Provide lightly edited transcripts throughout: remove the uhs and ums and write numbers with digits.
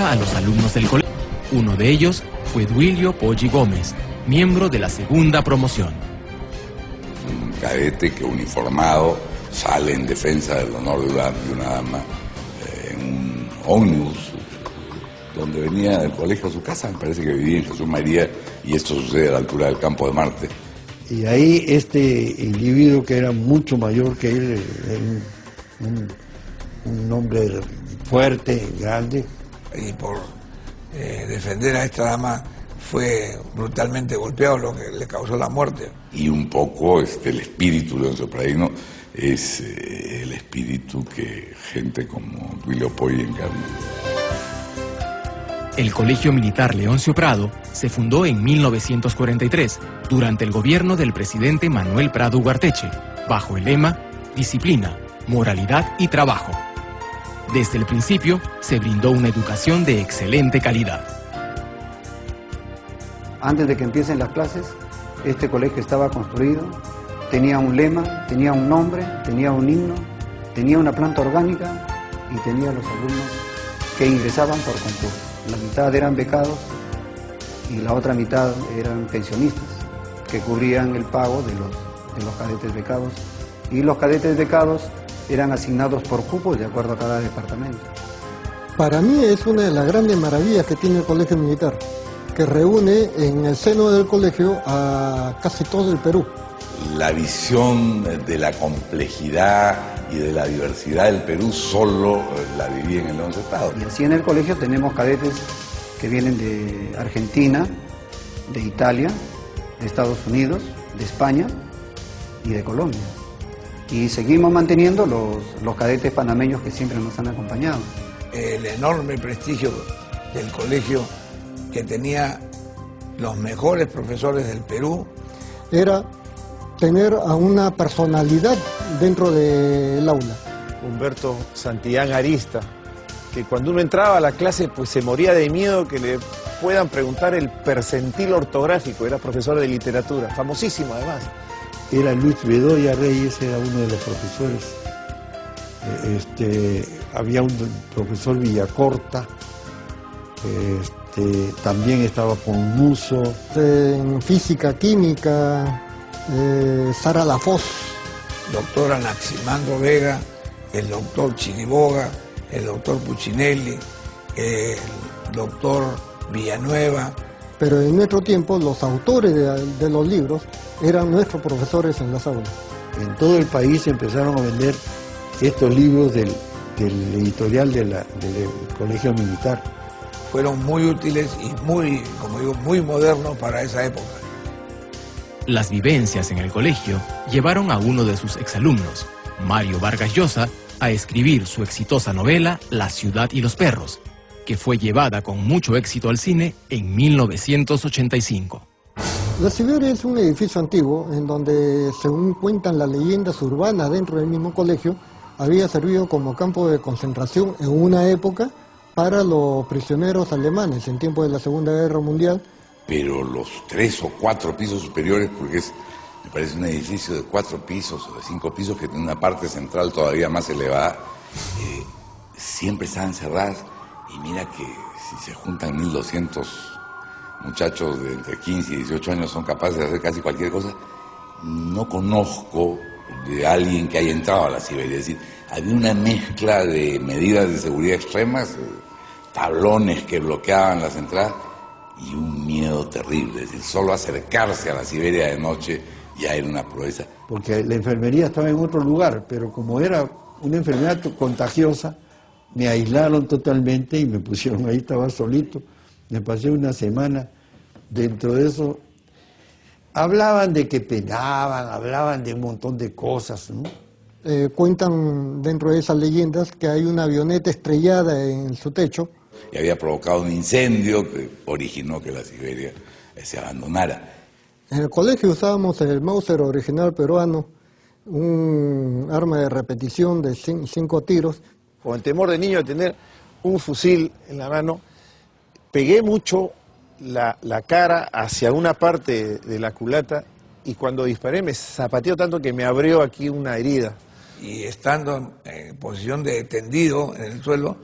conocía a los alumnos del colegio. Uno de ellos fue Duilio Poggi Gómez, miembro de la segunda promoción. Un cadete que uniformado sale en defensa del honor de una dama en un ómnibus donde venía del colegio a su casa, me parece que vivía en Jesús María, y esto sucede a la altura del Campo de Marte. Y ahí este individuo, que era mucho mayor que él, un hombre fuerte, grande. Y por defender a esta dama fue brutalmente golpeado, lo que le causó la muerte. Y un poco el espíritu de Leoncio Pradino es el espíritu que gente como Duilio Poggi encarna. El Colegio Militar Leoncio Prado se fundó en 1943 durante el gobierno del presidente Manuel Prado Ugarteche, bajo el lema Disciplina, Moralidad y Trabajo. Desde el principio se brindó una educación de excelente calidad. Antes de que empiecen las clases, este colegio estaba construido, tenía un lema, tenía un nombre, tenía un himno, tenía una planta orgánica y tenía los alumnos que ingresaban por concurso. La mitad eran becados y la otra mitad eran pensionistas que cubrían el pago de los cadetes becados, y los cadetes becados eran asignados por cupos de acuerdo a cada departamento. Para mí es una de las grandes maravillas que tiene el Colegio Militar, que reúne en el seno del colegio a casi todo el Perú. La visión de la complejidad y de la diversidad del Perú solo la viví en el Leoncio Prado. Y así en el colegio tenemos cadetes que vienen de Argentina, de Italia, de Estados Unidos, de España y de Colombia. Y seguimos manteniendo los cadetes panameños que siempre nos han acompañado. El enorme prestigio del colegio, que tenía los mejores profesores del Perú, era tener a una personalidad dentro del aula. Humberto Santillán Arista, que cuando uno entraba a la clase pues se moría de miedo que le puedan preguntar el percentil ortográfico. Era profesor de literatura, famosísimo además. Era Luis Bedoya Reyes, era uno de los profesores. Había un profesor Villacorta, también estaba con Muso. En física, química, Sara Lafoz. Doctor Anaximandro Vega, el doctor Chiriboga, el doctor Puccinelli, el doctor Villanueva. Pero en nuestro tiempo los autores de los libros eran nuestros profesores en las aulas. En todo el país empezaron a vender estos libros del editorial del Colegio Militar. Fueron muy útiles y muy, como digo, muy modernos para esa época. Las vivencias en el colegio llevaron a uno de sus exalumnos, Mario Vargas Llosa, a escribir su exitosa novela La ciudad y los perros, que fue llevada con mucho éxito al cine en 1985. La Siberia es un edificio antiguo en donde, según cuentan las leyendas urbanas dentro del mismo colegio, había servido como campo de concentración en una época para los prisioneros alemanes en tiempo de la Segunda Guerra Mundial. Pero los 3 o 4 pisos superiores, porque me parece un edificio de 4 pisos o de 5 pisos que tiene una parte central todavía más elevada, siempre estaban cerradas. Y mira que si se juntan 1.200 muchachos de entre 15 y 18 años son capaces de hacer casi cualquier cosa. No conozco de alguien que haya entrado a la Siberia. Es decir, había una mezcla de medidas de seguridad extremas, tablones que bloqueaban las entradas y un miedo terrible. Es decir, solo acercarse a la Siberia de noche ya era una proeza. Porque la enfermería estaba en otro lugar, pero como era una enfermedad contagiosa, me aislaron totalmente y me pusieron ahí, estaba solito. Me pasé una semana. Dentro de eso hablaban de que penaban, hablaban de un montón de cosas, ¿no? Cuentan dentro de esas leyendas que hay una avioneta estrellada en su techo. Y había provocado un incendio que originó que la Siberia se abandonara. En el colegio usábamos el Mauser original peruano, un arma de repetición de 5 tiros. Con el temor de niño de tener un fusil en la mano, pegué mucho la cara hacia una parte de la culata y cuando disparé me zapateó tanto que me abrió aquí una herida. Y estando en posición de tendido en el suelo,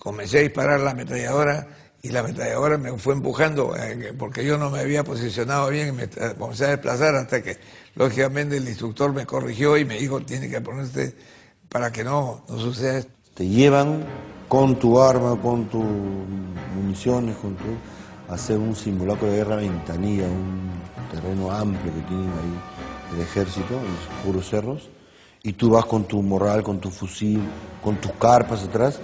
comencé a disparar la ametralladora y la ametralladora me fue empujando porque yo no me había posicionado bien y me comencé a desplazar hasta que lógicamente el instructor me corrigió y me dijo, tiene que ponerse para que no suceda esto. Te llevan con tu arma, con tus municiones, a hacer un simulacro de guerra Ventanilla, un terreno amplio que tienen ahí el ejército, en los puros cerros, y tú vas con tu morral, con tu fusil, con tus carpas atrás,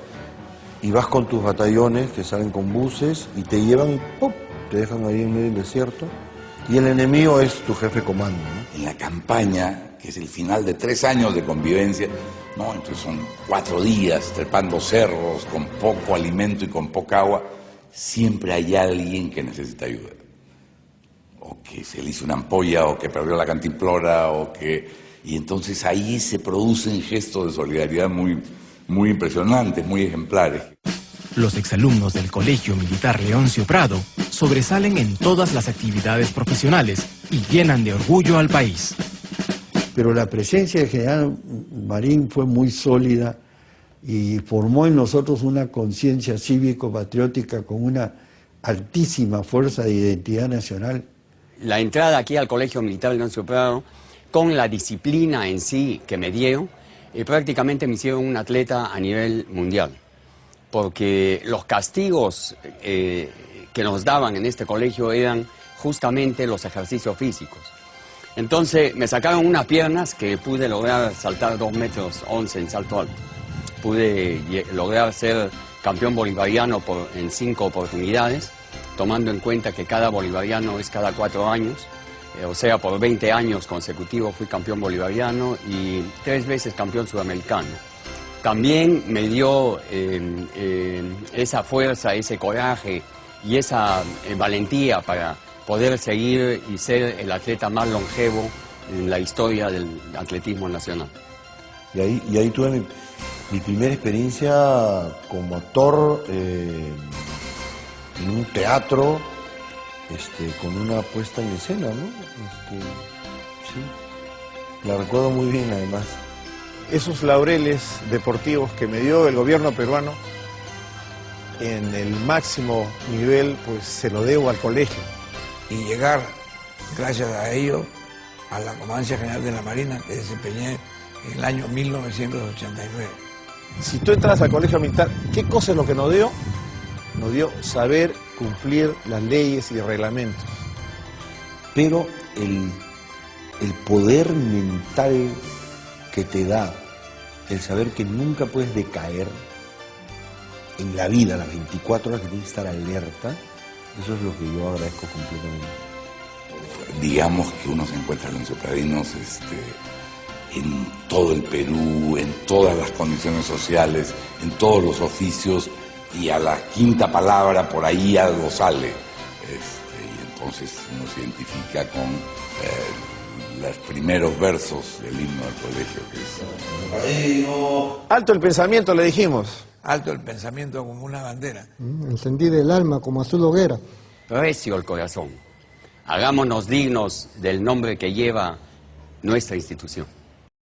y vas con tus batallones que salen con buses y te llevan, ¡pum!, te dejan ahí en medio del desierto, y el enemigo es tu jefe de comando, ¿no? En la campaña, que es el final de 3 años de convivencia, ¿no? Entonces son 4 días trepando cerros, con poco alimento y con poca agua, siempre hay alguien que necesita ayuda. O que se le hizo una ampolla, o que perdió la cantimplora, y entonces ahí se producen gestos de solidaridad muy impresionantes, muy ejemplares. Los exalumnos del Colegio Militar Leoncio Prado sobresalen en todas las actividades profesionales y llenan de orgullo al país. Pero la presencia del general Marín fue muy sólida y formó en nosotros una conciencia cívico-patriótica con una altísima fuerza de identidad nacional. La entrada aquí al Colegio Militar Leoncio Prado, con la disciplina en sí que me dieron, prácticamente me hicieron un atleta a nivel mundial. Porque los castigos que nos daban en este colegio eran justamente los ejercicios físicos. Entonces me sacaron unas piernas que pude lograr saltar 2,11 metros en salto alto. Pude lograr ser campeón bolivariano en 5 oportunidades, tomando en cuenta que cada bolivariano es cada 4 años. O sea, por 20 años consecutivos fui campeón bolivariano y 3 veces campeón sudamericano. También me dio esa fuerza, ese coraje y esa valentía para poder seguir y ser el atleta más longevo en la historia del atletismo nacional. Y ahí tuve mi primera experiencia como actor en un teatro, con una puesta en escena, ¿no? Sí, la recuerdo muy bien además. Esos laureles deportivos que me dio el gobierno peruano en el máximo nivel, pues se lo debo al colegio. Y llegar, gracias a ello, a la Comandancia General de la Marina que desempeñé en el año 1989. Si tú entras al colegio militar, ¿qué cosa es lo que nos dio? Nos dio saber cumplir las leyes y reglamentos. Pero el poder mental que te da el saber que nunca puedes decaer en la vida, las 24 horas que tienes que estar alerta, eso es lo que yo agradezco completamente. Digamos que uno se encuentra leonciopradinos en todo el Perú, en todas las condiciones sociales, en todos los oficios, y a la quinta palabra por ahí algo sale. Y entonces uno se identifica con los primeros versos del himno del colegio, que es... Alto el pensamiento, le dijimos. Alto el pensamiento como una bandera. Encendida el alma como azul hoguera. Recio el corazón. Hagámonos dignos del nombre que lleva nuestra institución.